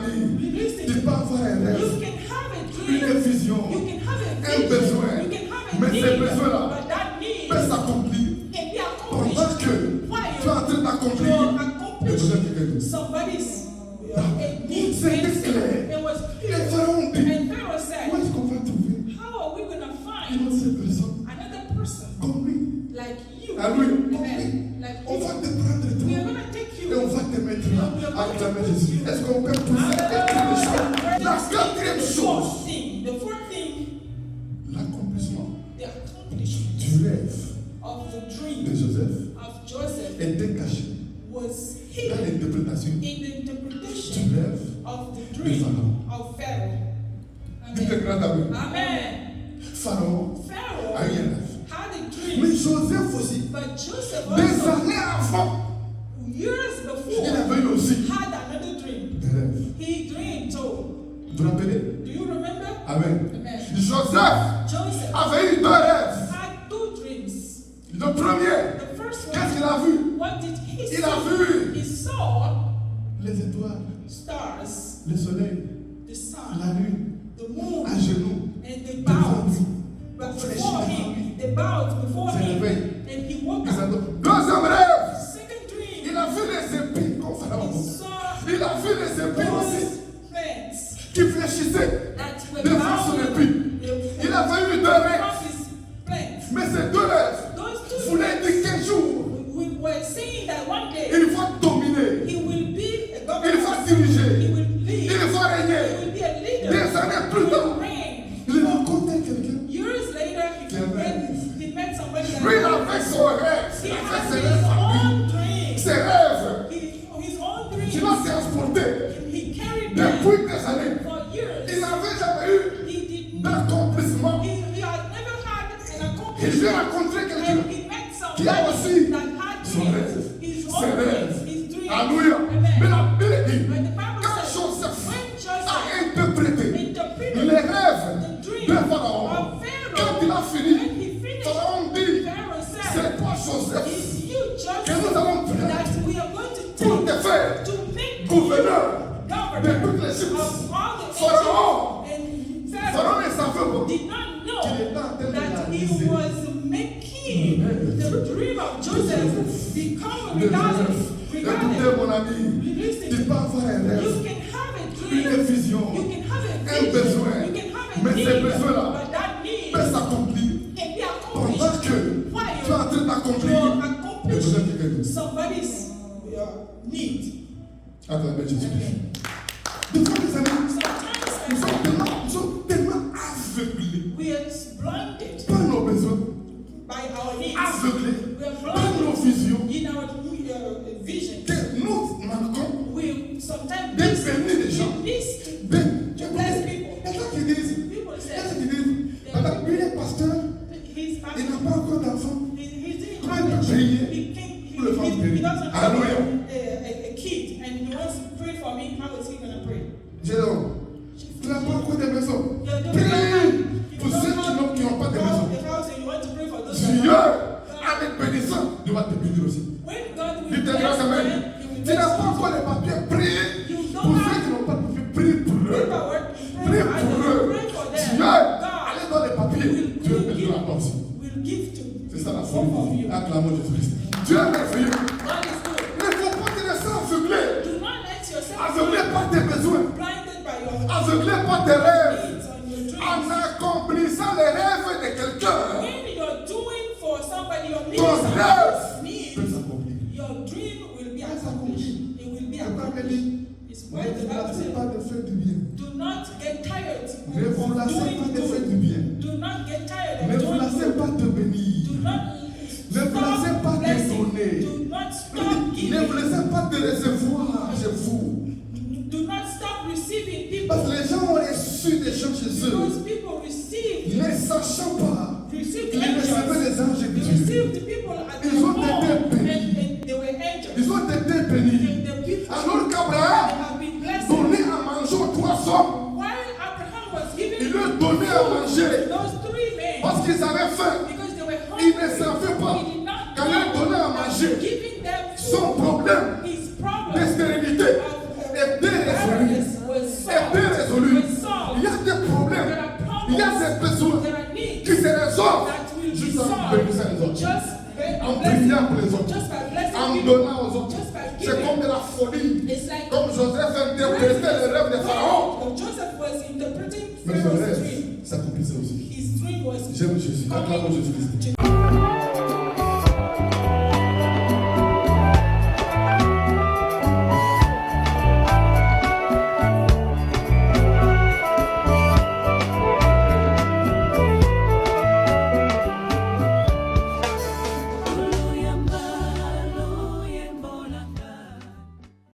ami, Listen tu to peux avoir un me. rêve, You can have a dream. une vision, You can have a un vision. besoin, You can have a mais need. ces besoins-là But that need peuvent s'accomplir can be pendant accomplished que while tu es en train d'accomplir you're le besoin de quelqu'un d'autre. somebody's need. C'était clair. It was Les clear. pharaons dit, And Pharaoh said, où est-ce qu'on va trouver how are we going to find une autre personne another person comme lui? like you? Alléluia. Amen. Like On you. va te prendre We are toi going to take et on you. va te mettre là à acclamer Jésus. Est-ce qu'on peut pousser quelque chose? La quatrième chose, Fourth thing, the fourth thing, l'accomplissement the accomplishment du rêve of the de dream Joseph of Joseph était caché was dans hidden l'interprétation in the du interpretation rêve of the de dream Pharaon. of Pharaoh. Dites le Amen. grand ami. Amen. Pharaon Pharaoh a eu un rêve. had a Mais dream, Joseph aussi, but Joseph des also, années avant, years il before, avait eu aussi had another dream. des rêves. He dreamed too. Vous vous rappelez? Do you remember? Amen. Amen. Joseph Joseph avait eu deux rêves. had two dreams. Le premier, The first qu'est-ce one, qu'il a vu? what did he Il a see? vu He saw les étoiles, stars, le soleil, the sun, la lune, the moon, à genoux, and they devant bowed. lui. But before him, they bowed before C'est him, réveillé. and he woke Ils up. ont- Deuxième rêve, Second dream, il a vu les épées comme Pharaon. he saw Il a vu les épées aussi those plants qui fléchissaient that were devant son épée. Il avait eu deux rêves, from his plants. mais ces deux rêves Those two voulaient dire qu'un jour, we were saying that one day il va dominer, he will be a il governor, va he diriger, will lead, il va he régner. will be a leader, Des années he plus will tard, reign. il rencontrait quelqu'un. Years later, he met somebody Lui, il that avait son rêve, he il avait had ses his rêves à lui. own dream, Ses rêves, his own il a dreams. transporté He carried them depuis des années. for years. Il n'avait jamais eu He did d'accomplissement. he had never had an Il accomplishment. vient rencontrer quelqu'un And he met qui a somebody aussi that had son dreams, rêve, his ses own rêves. dreams, his dreams. Alléluia. Mais Amen. la Bible dit, But the Bible quand says, Joseph when a Joseph interprété interpreted les rêves the dream de Pharaon, of quand il a Pharaoh, fini, when he finished, Pharaon dit, Pharaoh c'est said, toi Joseph it's you, que nous Joseph, allons prendre that we are going to pour take te faire to make gouverneur de governor toute l'Égypte. of all the Pharaon, Egypt. And Pharaon Pharaoh ne savait pas did not know qu'il était en train de that he réaliser was making the dream of Joseph become de reality. Joseph. Écoutez Reality. mon ami, Listen tu to peux avoir un me. rêve, You can have a dream. une vision, You can have a un vision. besoin, You can have a mais need. ces besoins-là But that need peuvent s'accomplir can be pendant accomplished que while tu es en train d'accomplir you're le besoin de quelqu'un accomplishing d'autre. somebody's need. Acclamez Jésus-Christ. Des fois, les amis, Sometimes nous sommes tellement aveuglés we are blinded par nos besoins, by our needs. aveuglés We are par nos blinded visions, in our vision. que nous manquons We sometimes de miss, bénir les gens. we miss to de bless people. Il y a gens qui disent, People il y a say gens qui disent, madame, lui est pasteur, he's il n'a pas encore d'enfant. he didn't Comment have il a peut child. prier He pour le faire he bénir? doesn't have Alléluia. a kid and he wants to pray for me. How is he going to pray? J'ai donc, tu n'as pas encore de maison. You don't Prie have- pour you ceux don't have qui n'ont pas de a maison. house and you want to pray for those that Dieu, have- avec bénissant, il va te bénir aussi. When God will Dites bless grâce them, Amen. he will Tu bless n'as pas you. encore les papiers, prie You pour don't ceux have qui n'ont pas de papiers, prie pour eux. paperwork. Prie I pour will eux. pray for them. Dieu, God allez dans les papiers, Dieu te donnera aussi. will give to C'est ça la both of folie. you. Acclamons Jésus-Christ. Dieu est merveilleux. God is good. Il ne faut pas te laisser aveugler. Do not let yourself Aveugler par tes besoins. be blinded by your Aveugler par tes rêves. needs and your dreams. En accomplissant les rêves de quelqu'un, When you're doing for somebody your needs, ton rêve peut needs, s'accomplir. your dream will be accomplished. It will be La Bible accomplished. dit, It's ne why the vous Bible lassez says, pas de faire du bien. do not get tired Ne vous of lassez pas doing de faire good. du bien. Do not get tired Ne of vous doing lassez good. pas de bénir. Do not Ne vous lassez pas stop de blessing. donner. Do not stop Ne vous giving. laissez pas de recevoir chez vous. Do not stop receiving people. Parce que les gens ont reçu des gens chez eux. Because people receive Ne sachant pas received qu'ils recevaient angels. les anges They de Dieu. received the people at Ils their ont home été bénis. and they were angels. Ils ont été bénis. And the people Alors they qu'Abraham have been blessed. donnait à manger aux trois hommes, While Abraham was il giving leur donnait à manger those three men parce qu'ils avaient faim. because they were Ils hungry. ne savaient pas He did not qu'en leur donnant à know that manger, giving them son food, problème his de problem stérilité of était résolu. barrenness was est bien résolu. Il y a des problèmes, il y a des besoins qui se résolvent juste en bénissant les autres, en priant pour les autres, en donnant aux autres. C'est comme de la folie. Comme Joseph interprétait le rêve de Pharaon. Mais son rêve s'accomplissait aussi. J'aime Jésus. Acclamons Jésus-Christ.